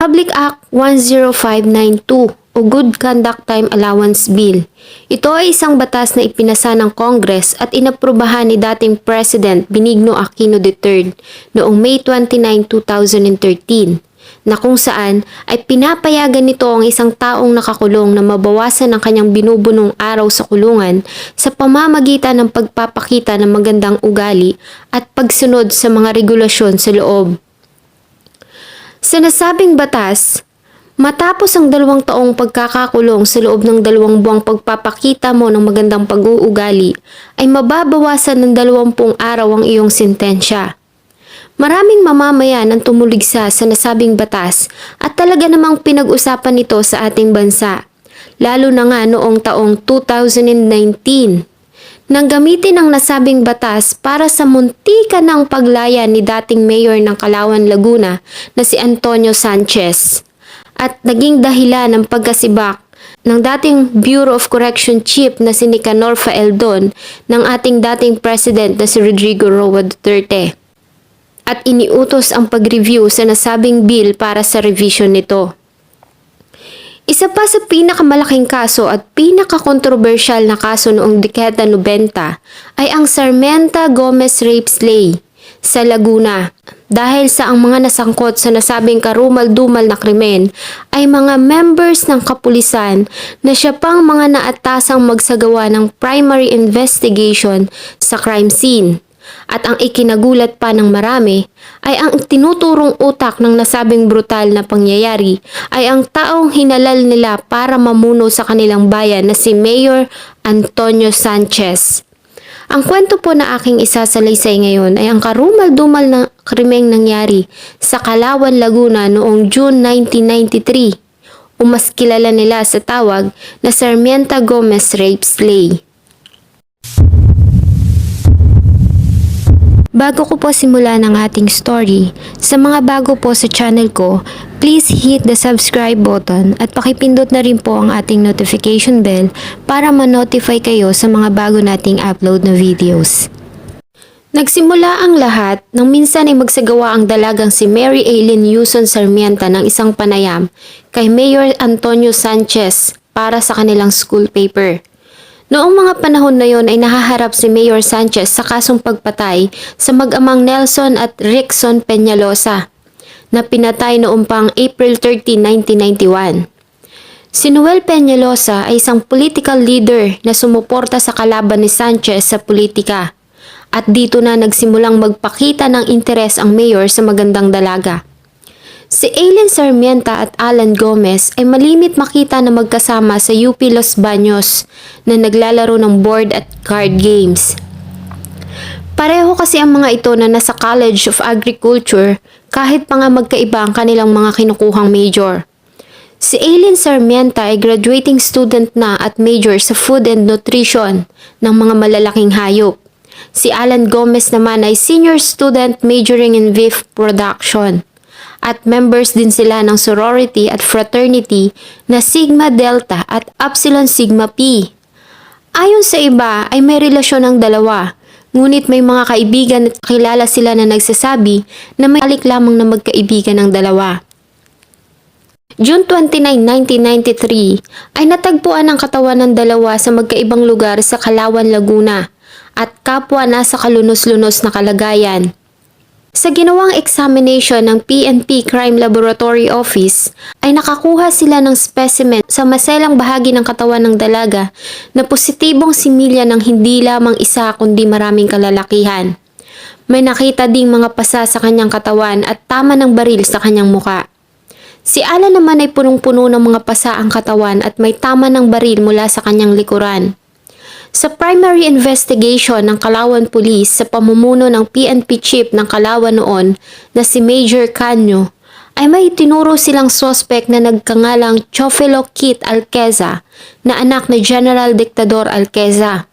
Public Act 10592 o Good Conduct Time Allowance Bill. Ito ay isang batas na ipinasa ng Congress at inaprubahan ni dating President Benigno Aquino III noong May 29, 2013 na kung saan ay pinapayagan nito ang isang taong nakakulong na mabawasan ang kanyang binubunong araw sa kulungan sa pamamagitan ng pagpapakita ng magandang ugali at pagsunod sa mga regulasyon sa loob. Sa nasabing batas, matapos ang 2 taong pagkakakulong sa loob ng 2 buwang pagpapakita mo ng magandang pag-uugali, ay mababawasan ng 20 araw ang iyong sentensya. Maraming mamamayan ang tumuligsa sa nasabing batas at talaga namang pinag-usapan nito sa ating bansa, lalo na nga noong taong 2019. Nang gamitin ang nasabing batas para sa muntikan ng paglaya ni dating mayor ng Calauan, Laguna na si Antonio Sanchez at naging dahilan ng pagkasibak ng dating Bureau of Correction Chief na si Nicanor Faeldon ng ating dating President na si Rodrigo Roa Duterte at iniutos ang pag-review sa nasabing bill para sa revision nito. Isa pa sa pinakamalaking kaso at pinakakontrobersyal na kaso noong dekada 90 ay ang Sarmiento Gomez rape slay sa Laguna dahil sa ang mga nasangkot sa nasabing karumal-dumal na krimen ay mga members ng kapulisan na siya pang mga naatasang magsagawa ng primary investigation sa crime scene. At ang ikinagulat pa ng marami ay ang tinuturong utak ng nasabing brutal na pangyayari ay ang taong hinalal nila para mamuno sa kanilang bayan na si Mayor Antonio Sanchez. Ang kwento po na aking isasalaysay ngayon ay ang karumal-dumal na krimeng nangyari sa Calauan, Laguna noong June 1993 o mas kilala nila sa tawag na Sarmiento Gomez rape slay. Bago ko po simulan ang ating story, sa mga bago po sa channel ko, please hit the subscribe button at pakipindot na rin po ang ating notification bell para ma-notify kayo sa mga bago nating upload na videos. Nagsimula ang lahat nang minsan ay magsagawa ang dalagang si Mary Aileen Yuson Sarmiento ng isang panayam kay Mayor Antonio Sanchez para sa kanilang school paper. Noong mga panahon na yon ay nahaharap si Mayor Sanchez sa kasong pagpatay sa mag-amang Nelson at Rickson Peñalosa na pinatay noong pang April 13, 1991. Si Noel Peñalosa ay isang political leader na sumuporta sa kalaban ni Sanchez sa politika at dito na nagsimulang magpakita ng interes ang mayor sa magandang dalaga. Si Aileen Sarmiento at Alan Gomez ay malimit makita na magkasama sa UP Los Baños na naglalaro ng board at card games. Pareho kasi ang mga ito na nasa College of Agriculture kahit pa nga magkaiba ang kanilang mga kinukuhang major. Si Aileen Sarmiento ay graduating student na at major sa Food and Nutrition ng mga malalaking hayop. Si Alan Gomez naman ay senior student majoring in beef production. At members din sila ng sorority at fraternity na Sigma Delta at Upsilon Sigma Pi. Ayon sa iba ay may relasyon ang dalawa, ngunit may mga kaibigan at kilala sila na nagsasabi na may alik lamang na magkaibigan ang dalawa. June 29, 1993 ay natagpuan ang katawan ng dalawa sa magkaibang lugar sa Calauan, Laguna at kapwa nasa kalunos-lunos na kalagayan. Sa ginawang examination ng PNP Crime Laboratory Office ay nakakuha sila ng specimen sa maselang bahagi ng katawan ng dalaga na positibong similya ng hindi lamang isa kundi maraming kalalakihan. May nakita ding mga pasa sa kanyang katawan at tama ng baril sa kanyang muka. Si Alan naman ay punong-puno ng mga pasa ang katawan at may tama ng baril mula sa kanyang likuran. Sa primary investigation ng Calauan Police sa pamumuno ng PNP Chief ng Calauan noon na si Major Canyo, ay may tinuro silang suspect na nagkangalang Chofelo Kit Alqueza na anak ni General Dictador Alqueza.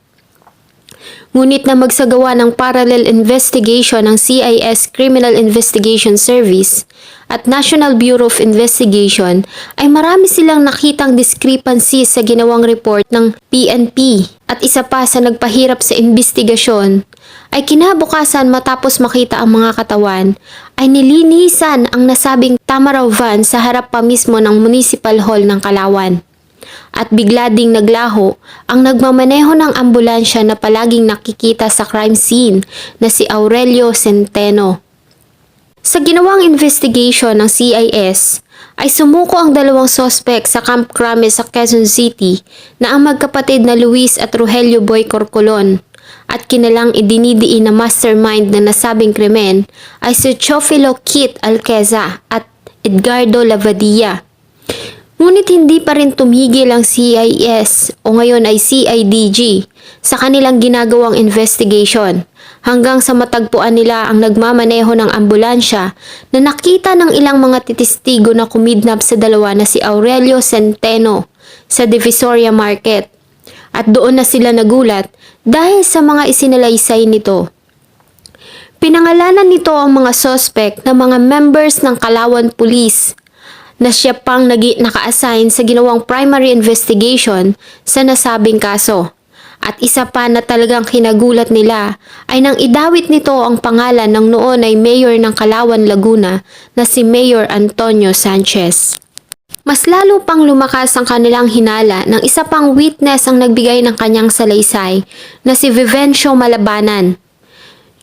Ngunit na magsagawa ng parallel investigation ng CIS Criminal Investigation Service at National Bureau of Investigation ay marami silang nakitang discrepancy sa ginawang report ng PNP at isa pa sa nagpahirap sa investigasyon ay kinabukasan matapos makita ang mga katawan, ay nilinisan ang nasabing Tamaraw van sa harap pa mismo ng Municipal Hall ng Calauan. At bigla ding naglaho ang nagmamaneho ng ambulansya na palaging nakikita sa crime scene na si Aurelio Centeno. Sa ginawang investigation ng CIS, ay sumuko ang dalawang sospek sa Camp Crame sa Quezon City na ang magkapatid na Luis at Rogelio Boy Corcolon at kinalang idinidiin na mastermind na nasabing krimen ay si Chofilo Kit Alqueza at Edgardo Lavadia. Ngunit hindi pa rin tumigil ang CIS o ngayon ay CIDG sa kanilang ginagawang investigation hanggang sa matagpuan nila ang nagmamaneho ng ambulansya na nakita ng ilang mga testigo na kumidnap sa dalawa na si Aurelio Centeno sa Divisoria Market. At doon na sila nagulat dahil sa mga isinalaysay nito. Pinangalanan nito ang mga suspect na mga members ng Calauan Police na siya pang naka-assign sa ginawang primary investigation sa nasabing kaso. At isa pa na talagang kinagulat nila ay nang idawit nito ang pangalan ng noon ay Mayor ng Calauan, Laguna na si Mayor Antonio Sanchez. Mas lalo pang lumakas ang kanilang hinala nang isa pang witness ang nagbigay ng kanyang salaysay na si Vivencio Malabanan.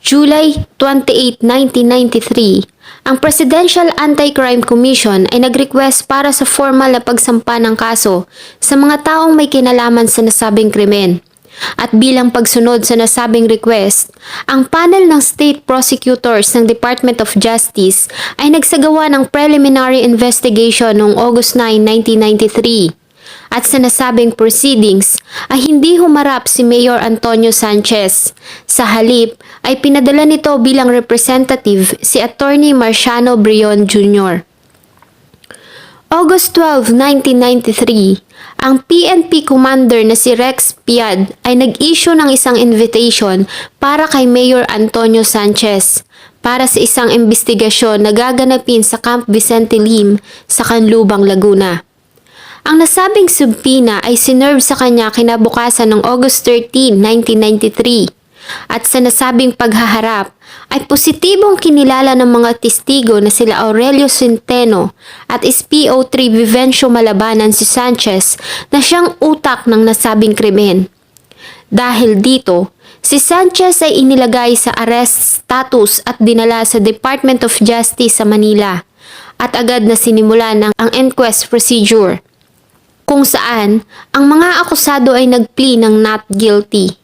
July 28, 1993, ang Presidential Anti-Crime Commission ay nag-request para sa formal na pagsampa ng kaso sa mga taong may kinalaman sa nasabing krimen. At bilang pagsunod sa nasabing request, ang panel ng state prosecutors ng Department of Justice ay nagsagawa ng preliminary investigation noong August 9, 1993. At sa nasabing proceedings ay hindi humarap si Mayor Antonio Sanchez. Sa halip ay pinadala nito bilang representative si Attorney Marciano Brion Jr. August 12, 1993, ang PNP commander na si Rex Piad ay nag-issue ng isang invitation para kay Mayor Antonio Sanchez para sa isang investigasyon na gaganapin sa Camp Vicente Lim sa Canlubang, Laguna. Ang nasabing subpoena ay sinerve sa kanya kinabukasan ng August 13, 1993 at sa nasabing paghaharap ay positibong kinilala ng mga testigo na sila Aurelio Centeno at SPO3 Vivencio Malabanan si Sanchez na siyang utak ng nasabing krimen. Dahil dito, si Sanchez ay inilagay sa arrest status at dinala sa Department of Justice sa Manila at agad na sinimulan ang inquest procedure, kung saan ang mga akusado ay nag-plea ng not guilty.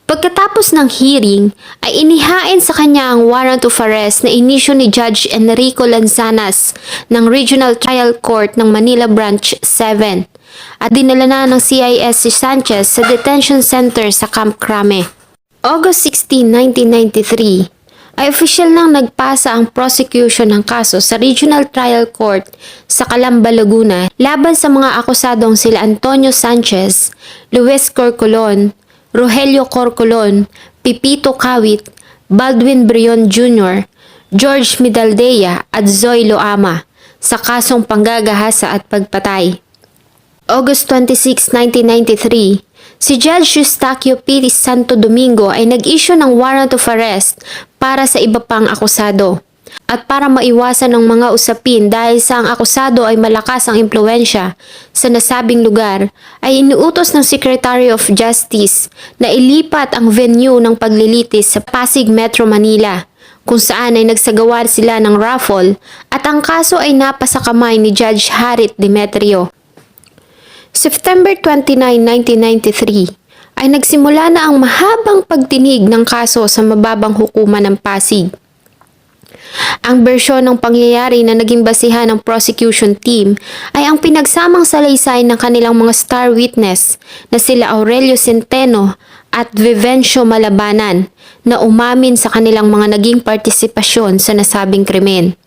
Pagkatapos ng hearing, ay inihain sa kanya ang warrant of arrest na inisyu ni Judge Enrico Lanzanas ng Regional Trial Court ng Manila Branch 7 at dinala na ng CIS si Sanchez sa detention center sa Camp Crame. August 16, 1993, ay opisyal nang nagpasa ang prosecution ng kaso sa Regional Trial Court sa Calamba, Laguna laban sa mga akusadong sila Antonio Sanchez, Luis Corcolon, Rogelio Corcolon, Pipito Kawit, Baldwin Brion Jr., George Midaldea at Zoe Loama sa kasong panggagahasa at pagpatay. August 26, 1993, si Judge Eustaquio P. Santo Domingo ay nag-issue ng warrant of arrest para sa iba pang akusado. At para maiwasan ng mga usapin dahil sa ang akusado ay malakas ang impluensya sa nasabing lugar, ay inuutos ng Secretary of Justice na ilipat ang venue ng paglilitis sa Pasig Metro Manila, kung saan ay nagsagawa sila ng raffle at ang kaso ay napasa kamay ni Judge Harit Demetrio. September 29, 1993, ay nagsimula na ang mahabang pagtinig ng kaso sa mababang hukuman ng Pasig. Ang bersyon ng pangyayari na naging basihan ng prosecution team ay ang pinagsamang salaysay ng kanilang mga star witness na sila Aurelio Centeno at Vivencio Malabanan na umamin sa kanilang mga naging partisipasyon sa nasabing krimen.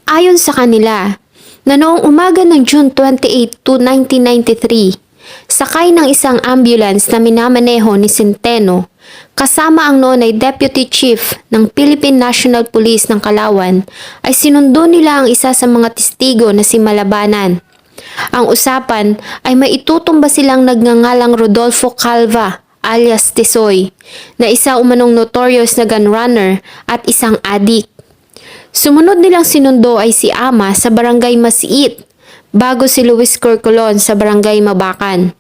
Ayon sa kanila, na noong umaga ng June 28, 1993, sakay ng isang ambulance na minamaneho ni Centeno, kasama ang noon ay Deputy Chief ng Philippine National Police ng Calauan, ay sinundo nila ang isa sa mga testigo na si Malabanan. Ang usapan ay maitutumba silang nagngangalang Rodolfo Calva alias Tisoy, na isa umanong notorious na gun runner at isang adik. Sumunod nilang sinundo ay si Ama sa barangay Masiit, bago si Luis Corcolon sa barangay Mabakan.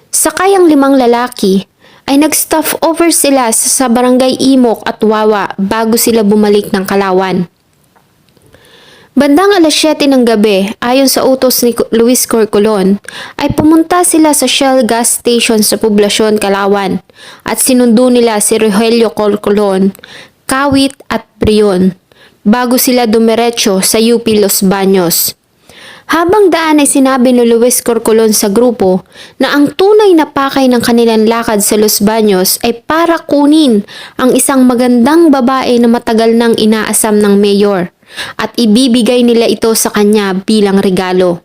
Sakay ang 5 lalaki ay nag-stop over sila sa barangay Imok at Wawa bago sila bumalik ng Kalawan. Bandang alas 7 ng gabi, ayon sa utos ni Luis Corcolon, ay pumunta sila sa Shell gas station sa poblasyon Kalawan at sinundo nila si Rogelio Corcolon, Kawit at Brion, bago sila dumiretso sa UP Los Baños. Habang daan ay sinabi ni Luis Corcolon sa grupo na ang tunay na pakay ng kanilang lakad sa Los Baños ay para kunin ang isang magandang babae na matagal nang inaasam ng mayor at ibibigay nila ito sa kanya bilang regalo.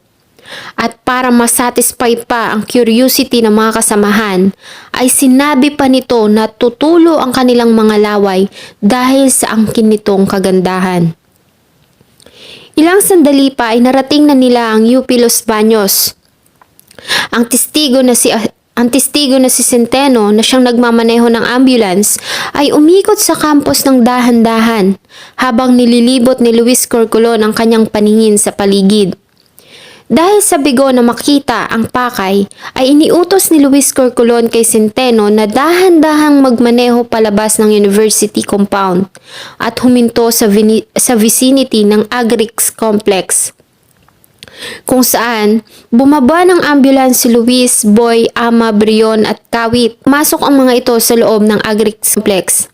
At para masatisfy pa ang curiosity ng mga kasamahan, ay sinabi pa nito na tutulo ang kanilang mga laway dahil sa angkin nitong kagandahan. Ilang sandali pa ay narating na nila ang UP Los Baños. Ang testigo na si Centeno na siyang nagmamaneho ng ambulance ay umikot sa campus ng dahan-dahan habang nililibot ni Luis Corcolon ang kanyang paningin sa paligid. Dahil sa bigo na makita ang pakay, ay iniutos ni Luis Corcolon kay Centeno na dahan-dahang magmaneho palabas ng university compound at huminto sa vicinity ng Agrix Complex, kung saan bumaba ng ambulance si Luis, Boy, Ama, Brion at Kawit. Masok ang mga ito sa loob ng Agrix Complex.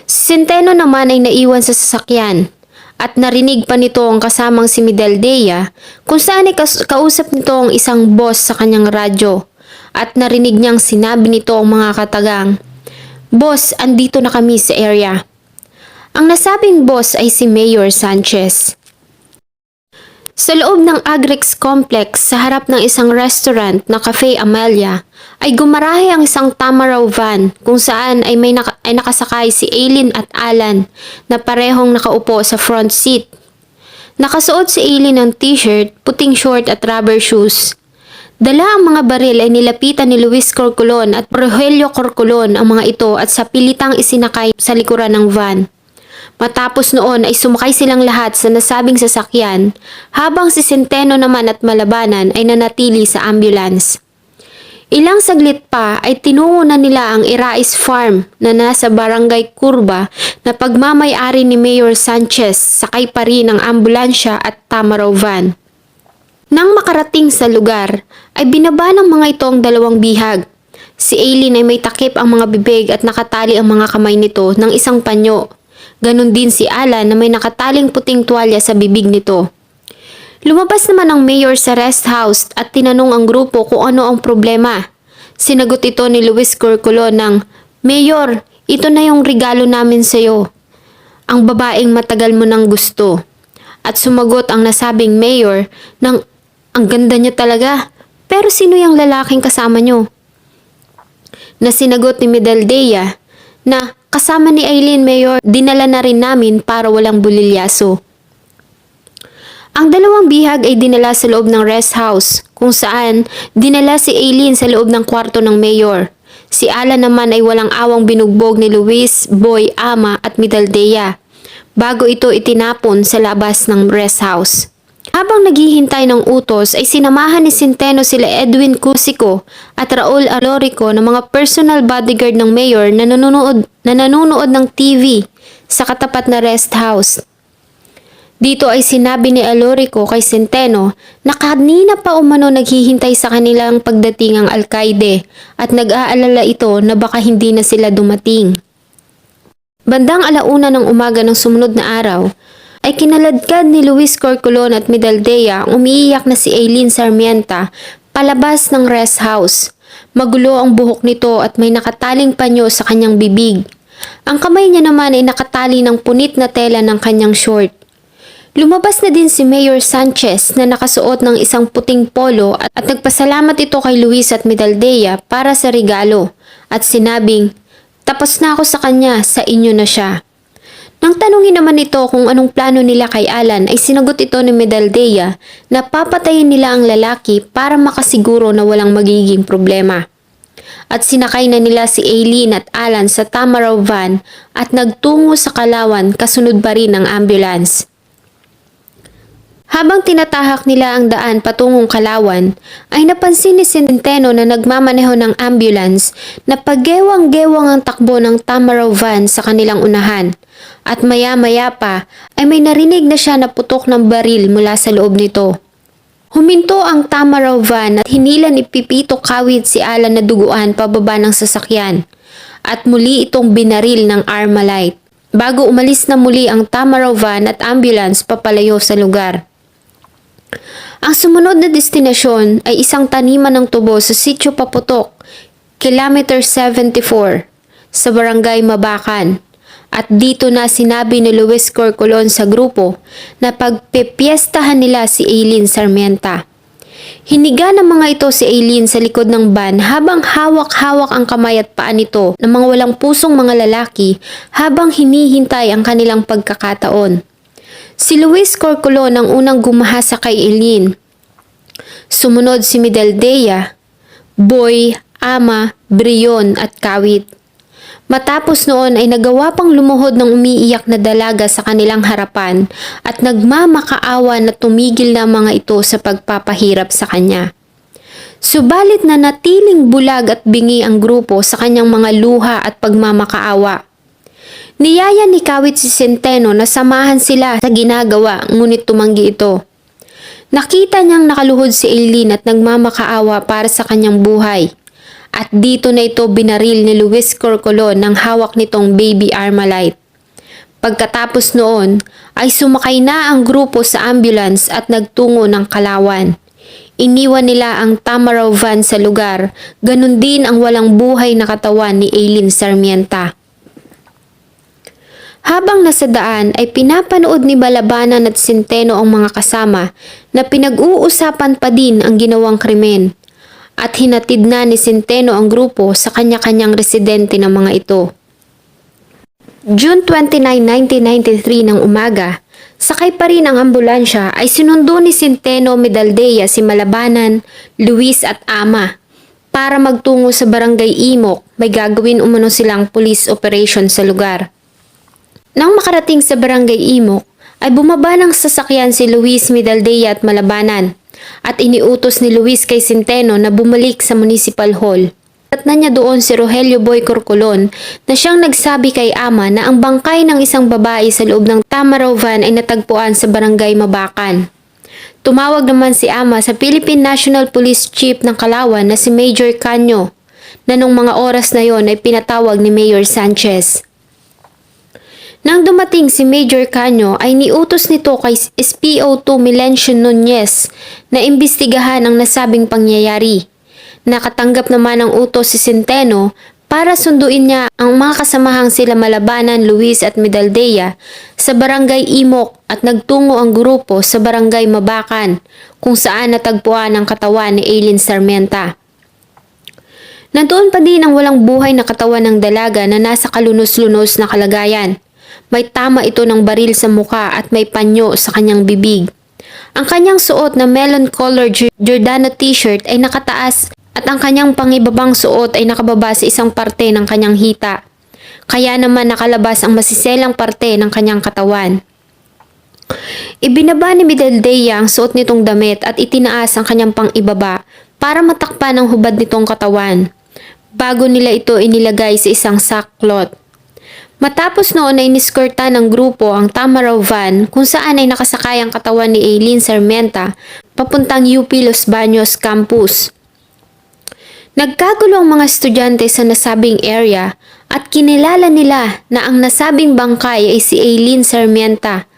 Si Centeno naman ay naiwan sa sasakyan at narinig pa nito ang kasamang si Midaldea, kung saan ay kausap nito ang isang boss sa kanyang radyo at narinig niyang sinabi nito ang mga katagang, "Boss, andito na kami sa area." Ang nasabing boss ay si Mayor Sanchez. Sa loob ng Agrix Complex sa harap ng isang restaurant na Cafe Amelia ay gumarahe ang isang Tamaraw van kung saan ay nakasakay si Aileen at Alan na parehong nakaupo sa front seat. Nakasuot si Aileen ng t-shirt, puting short at rubber shoes. Dala ang mga baril ay nilapitan ni Luis Corcolon at Rogelio Corcolon ang mga ito at sa pilitang isinakay sa likuran ng van. Matapos noon ay sumakay silang lahat sa nasabing sasakyan habang si Centeno naman at Malabanan ay nanatili sa ambulance. Ilang saglit pa ay tinungo na nila ang Irais Farm na nasa Barangay Curva na pagmamay-ari ni Mayor Sanchez, sakay pa rin ang ambulansya at Tamaraw van. Nang makarating sa lugar ay binaba ng mga ito ang 2 bihag. Si Aileen ay may takip ang mga bibig at nakatali ang mga kamay nito ng isang panyo. Ganon din si Alan na may nakataling puting tuwalya sa bibig nito. Lumabas naman ang mayor sa rest house at tinanong ang grupo kung ano ang problema. Sinagot ito ni Luis Corcolon ng, "Mayor, ito na yung regalo namin sa iyo. Ang babaeng matagal mo nang gusto." At sumagot ang nasabing mayor ng, "Ang ganda niya talaga, pero sino yung lalaking kasama niyo?" Na sinagot ni Midaldea na, "Kasama ni Aileen, Mayor, dinala na rin namin para walang bulilyaso." Ang 2 bihag ay dinala sa loob ng rest house, kung saan dinala si Aileen sa loob ng kwarto ng mayor. Si Alan naman ay walang awang binugbog ni Luis, Boy, Ama at Midaldea, bago ito itinapon sa labas ng rest house. Habang naghihintay ng utos ay sinamahan ni Centeno sila Edwin Cusico at Raul Alorico na mga personal bodyguard ng mayor na nanonood ng TV sa katapat na rest house. Dito ay sinabi ni Alorico kay Centeno na kanina pa umano naghihintay sa kanilang pagdating ang alkaide at nag-aalala ito na baka hindi na sila dumating. Bandang 1:00 ng umaga ng sumunod na araw, ay kinaladkad ni Luis Corcolon at Midaldea ang umiiyak na si Aileen Sarmienta palabas ng rest house. Magulo ang buhok nito at may nakataling panyo sa kanyang bibig. Ang kamay niya naman ay nakatali ng punit na tela ng kanyang short. Lumabas na din si Mayor Sanchez na nakasuot ng isang puting polo at nagpasalamat ito kay Luis at Midaldea para sa regalo at sinabing, "Tapos na ako sa kanya, sa inyo na siya." Nang tanungin naman ito kung anong plano nila kay Alan ay sinagot ito ni Midaldea na papatayin nila ang lalaki para makasiguro na walang magiging problema. at sinakay na nila si Aileen at Alan sa Tamaraw van at nagtungo sa Kalawan kasunod pa rin ng ambulance. Habang tinatahak nila ang daan patungong Kalawan, ay napansin ni Centeno na nagmamaneho ng ambulance na paggewang-gewang ang takbo ng Tamaraw van sa kanilang unahan at maya-maya pa ay may narinig na siya na putok ng baril mula sa loob nito. Huminto ang Tamaraw van at hinila ni Pipito Kawit si Alan na duguan pababa ng sasakyan at muli itong binaril ng Armalite bago umalis na muli ang Tamaraw van at ambulance papalayo sa lugar. Ang sumunod na destinasyon ay isang taniman ng tubo sa Sitio Paputok, kilometer 74, sa Barangay Mabacan. At dito na sinabi ni Luis Corcolon sa grupo na pagpepiestahan nila si Aileen Sarmienta. Hiniga ng mga ito si Aileen sa likod ng van habang hawak-hawak ang kamay at paa nito ng mga walang pusong mga lalaki habang hinihintay ang kanilang pagkakataon. Si Luis Corcolon ang unang gumahasa kay Aileen. Sumunod si Midaldea, Boy, Ama, Brion at Kawit. Matapos noon ay nagawa pang lumuhod ng umiiyak na dalaga sa kanilang harapan at nagmamakaawa na tumigil na mga ito sa pagpapahirap sa kanya. Subalit na natiling bulag at bingi ang grupo sa kanyang mga luha at pagmamakaawa. Niyaya ni Kawit si Centeno na samahan sila sa ginagawa ngunit tumanggi ito. Nakita niyang nakaluhod si Aileen at nagmamakaawa para sa kanyang buhay. At dito na ito binaril ni Luis Corcolon ng hawak nitong baby Armalite. Pagkatapos noon ay sumakay na ang grupo sa ambulance at nagtungo ng Kalawan. Iniwan nila ang Tamaraw van sa lugar, ganun din ang walang buhay na katawan ni Aileen Sarmienta. Habang nasa daan ay pinapanood ni Balabanan at Centeno ang mga kasama na pinag-uusapan pa din ang ginawang krimen at hinatid na ni Centeno ang grupo sa kanya-kanyang residente ng mga ito. June 29, 1993 ng umaga, sakay pa rin ang ambulansya ay sinundo ni Centeno Medaldea si Malabanan, Luis at Ama para magtungo sa Barangay Imok. May gagawin umano silang police operation sa lugar. Nang makarating sa Barangay Imok, ay bumaba ng sasakyan si Luis, Medaldea at Malabanan at iniutos ni Luis kay Centeno na bumalik sa Municipal Hall. At na niya doon si Rogelio Boy Corcolon na siyang nagsabi kay Ama na ang bangkay ng isang babae sa loob ng Tamaraw van ay natagpuan sa Barangay Mabacan. Tumawag naman si Ama sa Philippine National Police Chief ng Kalawan na si Major Canyo na nung mga oras na yon ay pinatawag ni Mayor Sanchez. Nang dumating si Major Canyo ay niutos nito kay SPO2 Milencio Nunez na imbestigahan ang nasabing pangyayari. Nakatanggap naman ng utos si Centeno para sunduin niya ang mga kasamahang sila Malabanan, Luis at Medaldea sa Barangay Imok at nagtungo ang grupo sa Barangay Mabacan kung saan natagpuan ang katawan ni Aileen Sarmienta. Nandoon pa din ang walang buhay na katawan ng dalaga na nasa kalunos-lunos na kalagayan. May tama ito ng baril sa muka at may panyo sa kanyang bibig. Ang kanyang suot na melon-colored Giordano t-shirt ay nakataas at ang kanyang pangibabang suot ay nakababa sa isang parte ng kanyang hita. Kaya naman nakalabas ang masiselang parte ng kanyang katawan. Ibinaba ni Medaldea ang suot nitong damit at itinaas ang kanyang pangibaba para matakpan ang hubad nitong katawan. Bago nila ito inilagay sa isang sackcloth. Matapos noon ay niskorta ng grupo ang Tamaraw van kung saan ay nakasakay ang katawan ni Aileen Sarmienta papuntang UP Los Baños campus. Nagkagulo ang mga estudyante sa nasabing area at kinilala nila na ang nasabing bangkay ay si Aileen Sarmienta,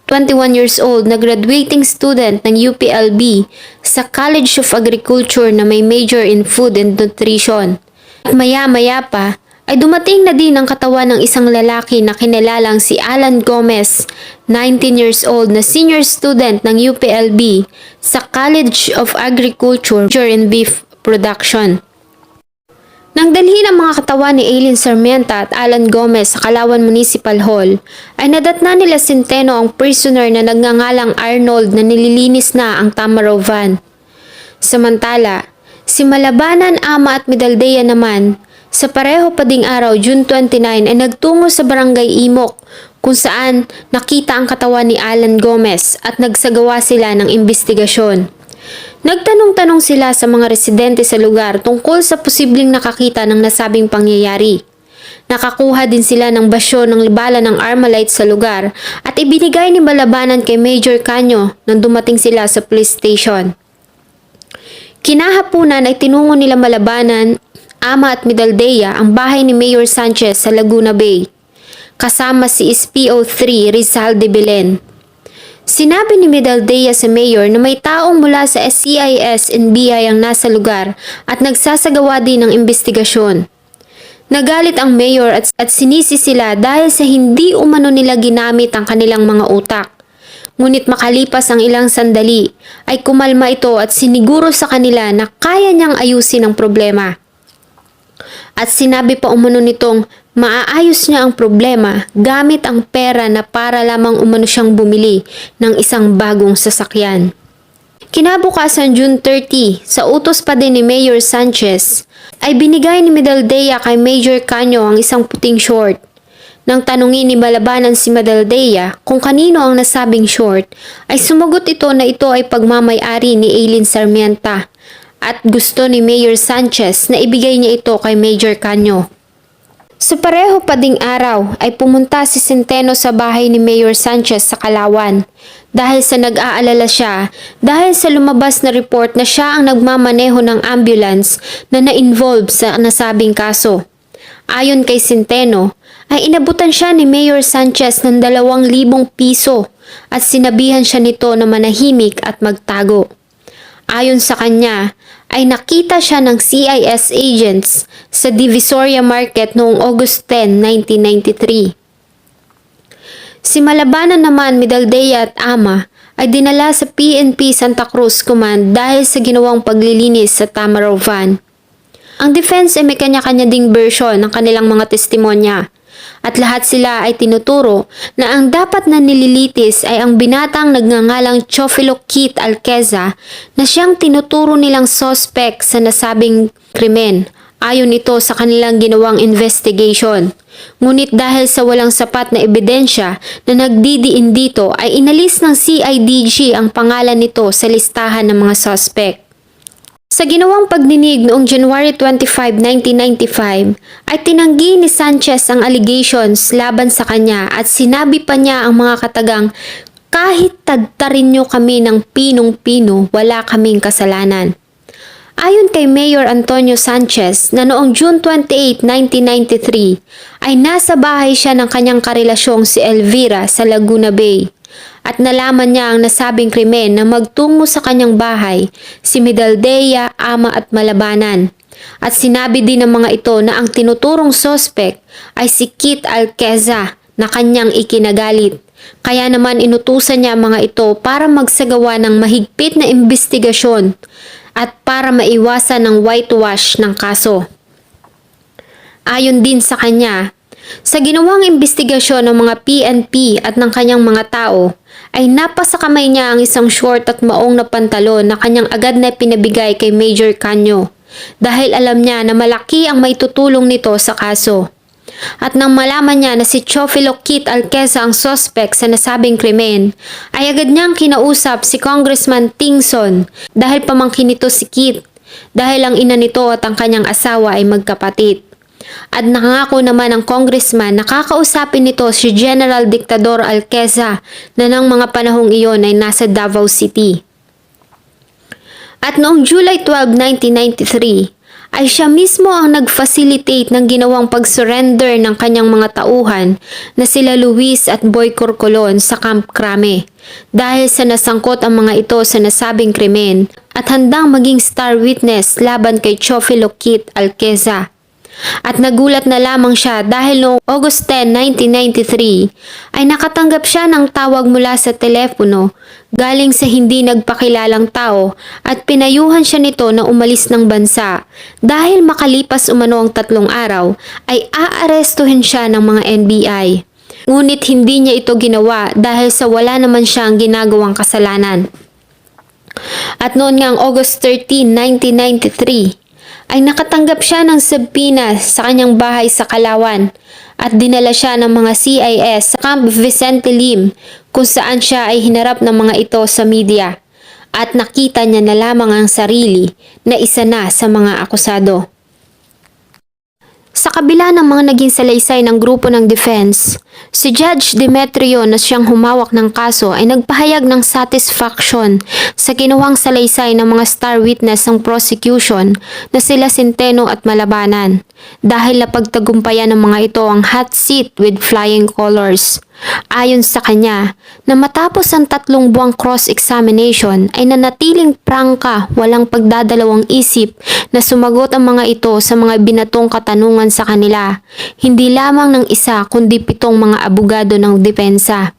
21 years old na graduating student ng UPLB sa College of Agriculture na may major in Food and Nutrition. At maya-maya pa, ay dumating na din ang katawan ng isang lalaki na kinilalang si Alan Gomez, 19 years old na senior student ng UPLB sa College of Agriculture and Beef Production. Nang dalhin ang mga katawan ni Aileen Sarmienta at Alan Gomez sa Kalawan Municipal Hall, ay nadatna nila Centeno ang prisoner na nagngangalang Arnold na nililinis na ang Tamaraw van. Samantala, Si Malabanan, Ama at Medaldea naman, sa pareho pa ding araw, June 29, ay nagtungo sa Barangay Imok kung saan nakita ang katawan ni Alan Gomez at nagsagawa sila ng investigasyon. Nagtanong-tanong sila sa mga residente sa lugar tungkol sa posibleng nakakita ng nasabing pangyayari. Nakakuha din sila ng basyo ng bala ng Armalite sa lugar at ibinigay ni Malabanan kay Major Canyo nang dumating sila sa police station. Kinahapunan ay tinungo nila Malabanan, Ama at Medaldea ang bahay ni Mayor Sanchez sa Laguna Bay, kasama si SPO3 Rizal de Belen. Sinabi ni Medaldea sa Mayor na may taong mula sa SCIS and BI ang nasa lugar at nagsasagawa din ng investigasyon. Nagalit ang mayor at sinisi sila dahil sa hindi umano nila ginamit ang kanilang mga utak. Ngunit makalipas ang ilang sandali ay kumalma ito at siniguro sa kanila na kaya niyang ayusin ang problema. At sinabi pa umano nitong maaayos niya ang problema gamit ang pera na para lamang umano siyang bumili ng isang bagong sasakyan. Kinabukasan June 30, sa utos pa din ni Mayor Sanchez, ay binigay ni Medaldea kay Major Canyo ang isang puting short. Nang tanungin ni Malabanan si Medaldea kung kanino ang nasabing short, ay sumagot ito na ito ay pagmamay-ari ni Aileen Sarmienta at gusto ni Mayor Sanchez na ibigay niya ito kay Major Canyo. Sa pareho pa ding araw ay pumunta si Centeno sa bahay ni Mayor Sanchez sa Kalawan dahil sa nag-aalala siya dahil sa lumabas na report na siya ang nagmamaneho ng ambulance na na-involve sa nasabing kaso. Ayon kay Centeno, ay inabutan siya ni Mayor Sanchez ng 2,000 piso at sinabihan siya nito na manahimik at magtago. Ayon sa kanya, ay nakita siya ng CIS agents sa Divisoria Market noong August 10, 1993. Si Malabanan naman, Medaldea at Ama ay dinala sa PNP Santa Cruz Command dahil sa ginawang paglilinis sa Tamaraw van. Ang defense ay may kanya-kanya ding version ng kanilang mga testimonya at lahat sila ay tinuturo na ang dapat na nililitis ay ang binatang nagngangalang Chofilo Kit Alqueza na siyang tinuturo nilang suspect sa nasabing krimen. Ayon ito sa kanilang ginawang investigation. Ngunit dahil sa walang sapat na ebidensya na nagdidiin dito ay inalis ng CIDG ang pangalan nito sa listahan ng mga suspect. Sa ginawang pagdinig noong January 25, 1995, ay tinanggi ni Sanchez ang allegations laban sa kanya at sinabi pa niya ang mga katagang, "Kahit tadtarin niyo kami ng pinong-pino, wala kaming kasalanan." Ayon kay Mayor Antonio Sanchez na noong June 28, 1993, ay nasa bahay siya ng kanyang karelasyong si Elvira sa Laguna Bay. At nalaman niya ang nasabing krimen na magtungo sa kanyang bahay si Medaldea, Ama at Malabanan. At sinabi din ng mga ito na ang tinuturong sospek ay si Kit Alqueza na kanyang ikinagalit. Kaya naman inutusan niya ang mga ito para magsagawa ng mahigpit na investigasyon at para maiwasan ng whitewash ng kaso. Ayon din sa kanya, sa ginawang investigasyon ng mga PNP at ng kanyang mga tao, ay napasa kamay niya ang isang short at maong na pantalon na kanyang agad na pinabigay kay Major Canyo dahil alam niya na malaki ang maitutulong nito sa kaso. At nang malaman niya na si Chofilo Kit Alqueza ang suspect sa nasabing krimen, ay agad niyang kinausap si Congressman Tingson dahil pamangkin nito si Kit dahil ang ina nito at ang kanyang asawa ay magkapatid. At nangako naman ang congressman na kakausapin nito si General Dictador Alqueza na ng mga panahong iyon ay nasa Davao City. At noong July 12, 1993, ay siya mismo ang nag-facilitate ng ginawang pag-surrender ng kanyang mga tauhan na sila Luis at Boy Corcolon sa Camp Crame dahil sa nasangkot ang mga ito sa nasabing krimen at handang maging star witness laban kay Chofilo Kit Alqueza. At nagulat na lamang siya dahil noong August 10, 1993 ay nakatanggap siya ng tawag mula sa telepono galing sa hindi nagpakilalang tao at pinayuhan siya nito na umalis ng bansa dahil makalipas umano ang 3 araw ay aarestuhin siya ng mga NBI. Ngunit hindi niya ito ginawa dahil sa wala naman siyang ginagawang kasalanan. At noon ngang August 13, 1993, ay nakatanggap siya ng subpoena sa kanyang bahay sa Kalawan at dinala siya ng mga CIS sa Camp Vicente Lim kung saan siya ay hinarap ng mga ito sa media at nakita niya na lamang ang sarili na isa na sa mga akusado. Sa kabila ng mga naging salaysay ng grupo ng defense, si Judge Demetrio na siyang humawak ng kaso ay nagpahayag ng satisfaction sa ginawang salaysay ng mga star witness ng prosecution na sila Centeno at Malabanan dahil napagtagumpayan ng mga ito ang hot seat with flying colors. Ayon sa kanya, na matapos ang 3 buwang cross-examination ay nanatiling prangka, walang pagdadalawang isip na sumagot ang mga ito sa mga binatong katanungan sa kanila, hindi lamang ng isa kundi 7 mga abogado ng depensa.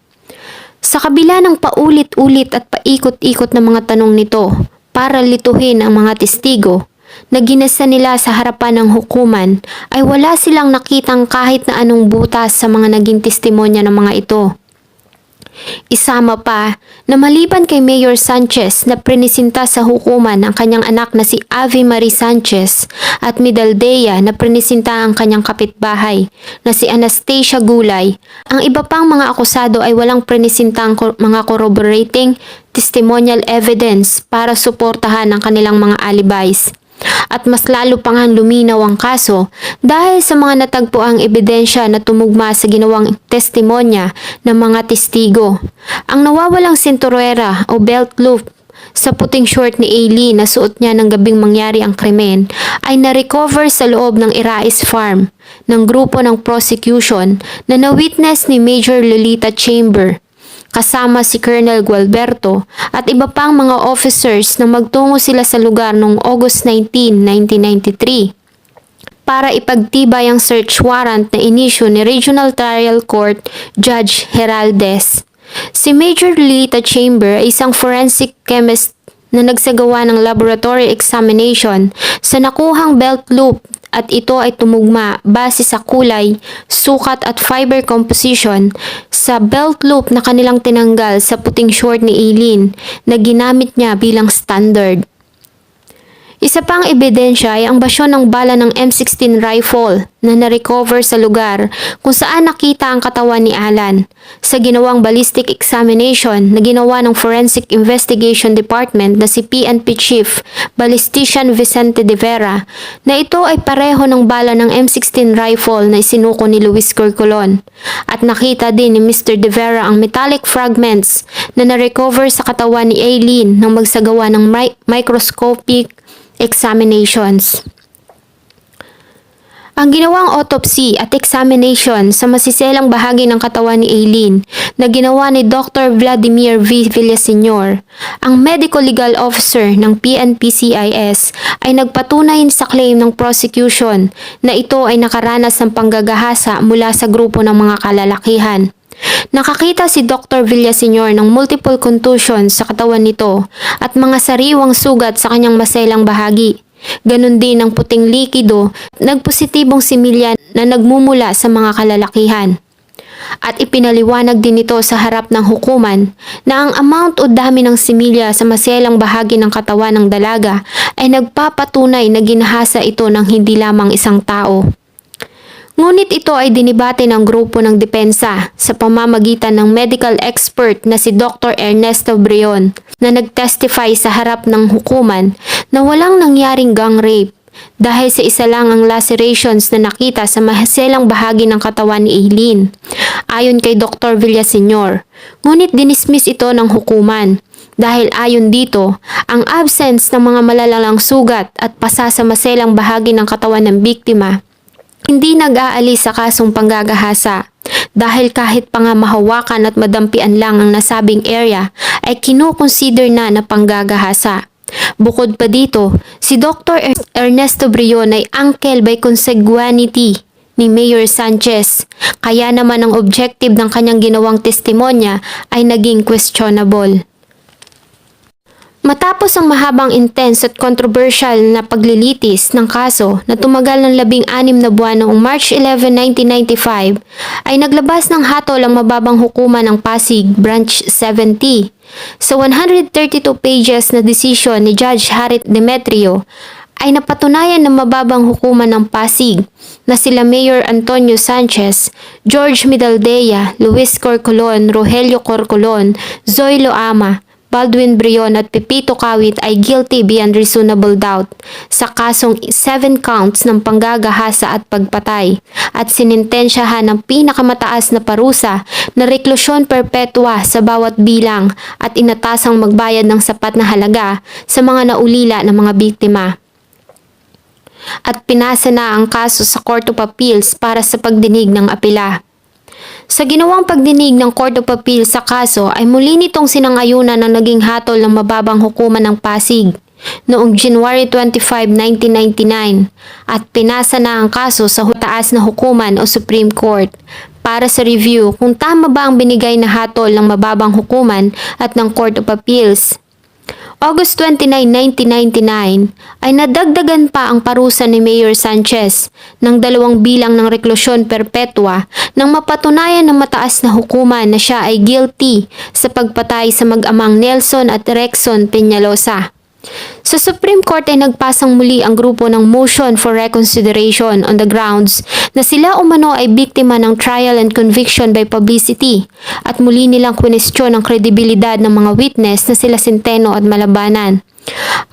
Sa kabila ng paulit-ulit at paikot-ikot na mga tanong nito para lituhin ang mga testigo, na ginasa nila sa harapan ng hukuman ay wala silang nakitang kahit na anong butas sa mga naging testimonya ng mga ito. Isama pa na maliban kay Mayor Sanchez na prinisinta sa hukuman ang kanyang anak na si Ave Marie Sanchez at Midaldea na prinisinta ang kanyang kapitbahay na si Anastasia Gulay, ang iba pang mga akusado ay walang prinisintang mga corroborating testimonial evidence para suportahan ang kanilang mga alibis. At mas lalo pang luminaw ang kaso dahil sa mga natagpuang ebidensya na tumugma sa ginawang testimonya ng mga testigo. Ang nawawalang sinturera o belt loop sa puting short ni Aileen na suot niya ng gabing mangyari ang krimen ay na-recover sa loob ng Irais Farm ng grupo ng prosecution na na-witness ni Major Lolita Chamber, kasama si Colonel Gualberto at iba pang mga officers na magtungo sila sa lugar noong August 19, 1993 para ipagtibay ang search warrant na inisyu ni Regional Trial Court Judge Heraldez. Si Major Lolita Chamber ay isang forensic chemist na nagsagawa ng laboratory examination sa nakuhang belt loop at ito ay tumugma base sa kulay, sukat at fiber composition sa belt loop na kanilang tinanggal sa puting short ni Aileen na ginamit niya bilang standard. Isa pang ebidensya ay ang basyon ng bala ng M16 rifle na na-recover sa lugar kung saan nakita ang katawan ni Alan sa ginawang ballistic examination na ginawa ng Forensic Investigation Department na si PNP Chief Ballistician Vicente de Vera na ito ay pareho ng bala ng M16 rifle na isinuko ni Luis Corcolon. At nakita din ni Mr. de Vera ang metallic fragments na na-recover sa katawan ni Aileen nang magsagawa ng microscopic examinations. Ang ginawang autopsy at examination sa masiselang bahagi ng katawan ni Aileen na ginawa ni Dr. Vladimir V. Villaseñor, ang medical legal officer ng PNP-CIS, ay nagpatunay sa claim ng prosecution na ito ay nakaranas ng panggagahasa mula sa grupo ng mga kalalakihan. Nakakita si Dr. Villaseñor ng multiple contusions sa katawan nito at mga sariwang sugat sa kanyang maselang bahagi. Ganon din ang puting likido, nagpositibong similya na nagmumula sa mga kalalakihan. At ipinaliwanag din ito sa harap ng hukuman na ang amount o dami ng similya sa maselang bahagi ng katawan ng dalaga ay nagpapatunay na ginahasa ito ng hindi lamang isang tao. Ngunit ito ay dinibate ng grupo ng depensa sa pamamagitan ng medical expert na si Dr. Ernesto Brion na nagtestify sa harap ng hukuman na walang nangyaring gang rape dahil sa isa lang ang lacerations na nakita sa maselang bahagi ng katawan ni Aileen, ayon kay Dr. Villaseñor. Ngunit dinismiss ito ng hukuman dahil ayon dito, ang absence ng mga malalalang sugat at pasa sa maselang bahagi ng katawan ng biktima hindi nag-aalis sa kasong panggagahasa dahil kahit pa nga mahawakan at madampian lang ang nasabing area ay kinukonsider na panggagahasa. Bukod pa dito, si Dr. Ernesto Brion ay uncle by consanguinity ni Mayor Sanchez, kaya naman ang objective ng kanyang ginawang testimonya ay naging questionable. Matapos ang mahabang intense at controversial na paglilitis ng kaso na tumagal ng 16 na buwan noong March 11, 1995, ay naglabas ng hatol ang mababang hukuman ng Pasig Branch 70 Sa 132 pages na desisyon ni Judge Harit Demetrio, ay napatunayan ng mababang hukuman ng Pasig na sila Mayor Antonio Sanchez, George Medaldea, Luis Corcolon, Rogelio Corcolon, Zoilo Ama, Baldwin Brion at Pepito Kawit ay guilty beyond reasonable doubt sa kasong 7 counts ng panggagahasa at pagpatay at sinintensyahan ng pinakamataas na parusa na reklusyon perpetua sa bawat bilang at inatasang magbayad ng sapat na halaga sa mga naulila ng mga biktima. At pinasa na ang kaso sa Court of Appeals para sa pagdinig ng apela. Sa ginawang pagdinig ng Court of Appeals sa kaso ay muli nitong sinangayunan ng naging hatol ng mababang hukuman ng Pasig noong January 25, 1999 at pinasa na ang kaso sa taas na hukuman o Supreme Court para sa review kung tama ba ang binigay na hatol ng mababang hukuman at ng Court of Appeals. August 29, 1999 ay nadagdagan pa ang parusa ni Mayor Sanchez ng 2 bilang ng reklusyon perpetua nang mapatunayan ng mataas na hukuman na siya ay guilty sa pagpatay sa mag-amang Nelson at Rexon Peñalosa. Sa Supreme Court ay nagpasang muli ang grupo ng motion for reconsideration on the grounds na sila umano ay biktima ng trial and conviction by publicity at muli nilang kwestiyon ang kredibilidad ng mga witness na sila Centeno at Malabanan.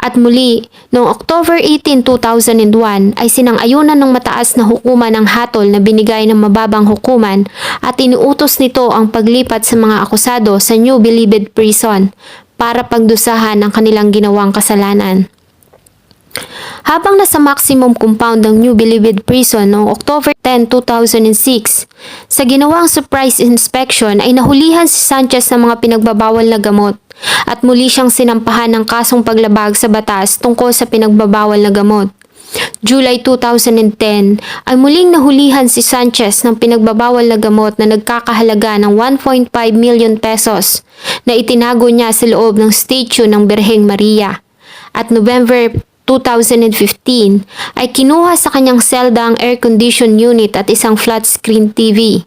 At muli, noong October 18, 2001 ay sinang-ayunan ng mataas na hukuman ng hatol na binigay ng mababang hukuman at inuutos nito ang paglipat sa mga akusado sa New Bilibid Prison para pagdusahan ang kanilang ginawang kasalanan. Habang nasa maximum compound ng New Bilibid Prison noong October 10, 2006, sa ginawang surprise inspection ay nahulihan si Sanchez ng mga pinagbabawal na gamot at muli siyang sinampahan ng kasong paglabag sa batas tungkol sa pinagbabawal na gamot. July 2010 ay muling nahulihan si Sanchez ng pinagbabawal na gamot na nagkakahalaga ng 1.5 million pesos na itinago niya sa loob ng statue ng Birheng Maria. At November 2015 ay kinuha sa kanyang selda ang air-conditioned unit at isang flat-screen TV.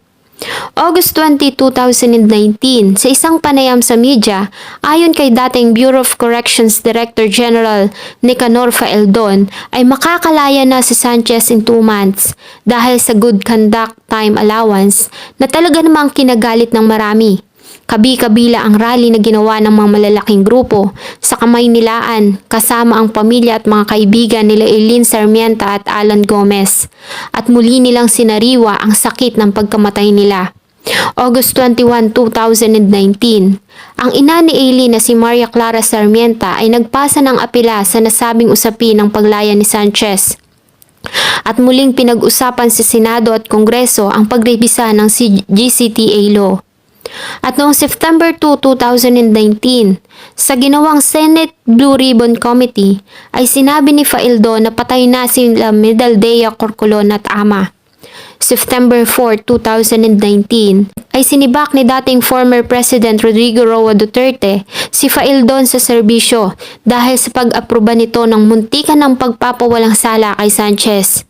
August 20, 2019, sa isang panayam sa media, ayon kay dating Bureau of Corrections Director General Nicanor Faeldon, ay makakalaya na si Sanchez in 2 months dahil sa good conduct time allowance na talaga namang kinagalit ng marami. Kabi-kabila ang rally na ginawa ng mga malalaking grupo sa Kamaynilaan kasama ang pamilya at mga kaibigan nila Eileen Sarmienta at Alan Gomez at muli nilang sinariwa ang sakit ng pagkamatay nila. August 21, 2019, ang ina ni Eileen na si Maria Clara Sarmienta ay nagpasa ng apela sa nasabing usapin ng paglaya ni Sanchez. At muling pinag-usapan sa Senado at Kongreso ang pagrebisa ng GCTA law. At noong September 2, 2019, sa ginawang Senate Blue Ribbon Committee ay sinabi ni Faeldon na patay na sila Medaldea, Corcolon at Ama. September 4, 2019 ay sinibak ni dating former President Rodrigo Roa Duterte si Faeldon sa serbisyo dahil sa pag-aproba nito ng muntikan ng pagpapawalang sala kay Sanchez.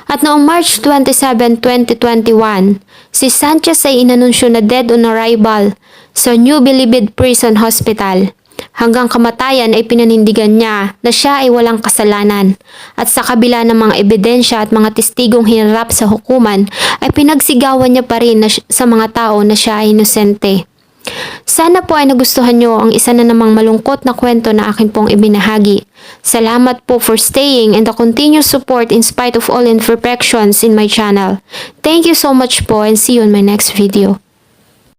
At noong March 27, 2021, si Sanchez ay inanunsyo na dead on arrival sa New Bilibid Prison Hospital. Hanggang kamatayan ay pinanindigan niya na siya ay walang kasalanan at sa kabila ng mga ebidensya at mga testigong hinarap sa hukuman ay pinagsigawan niya pa rin sa mga tao na siya ay inosente. Sana po ay nagustuhan nyo ang isa na namang malungkot na kwento na akin pong ibinahagi. Salamat po for staying and the continuous support in spite of all imperfections in my channel. Thank you so much po and see you in my next video.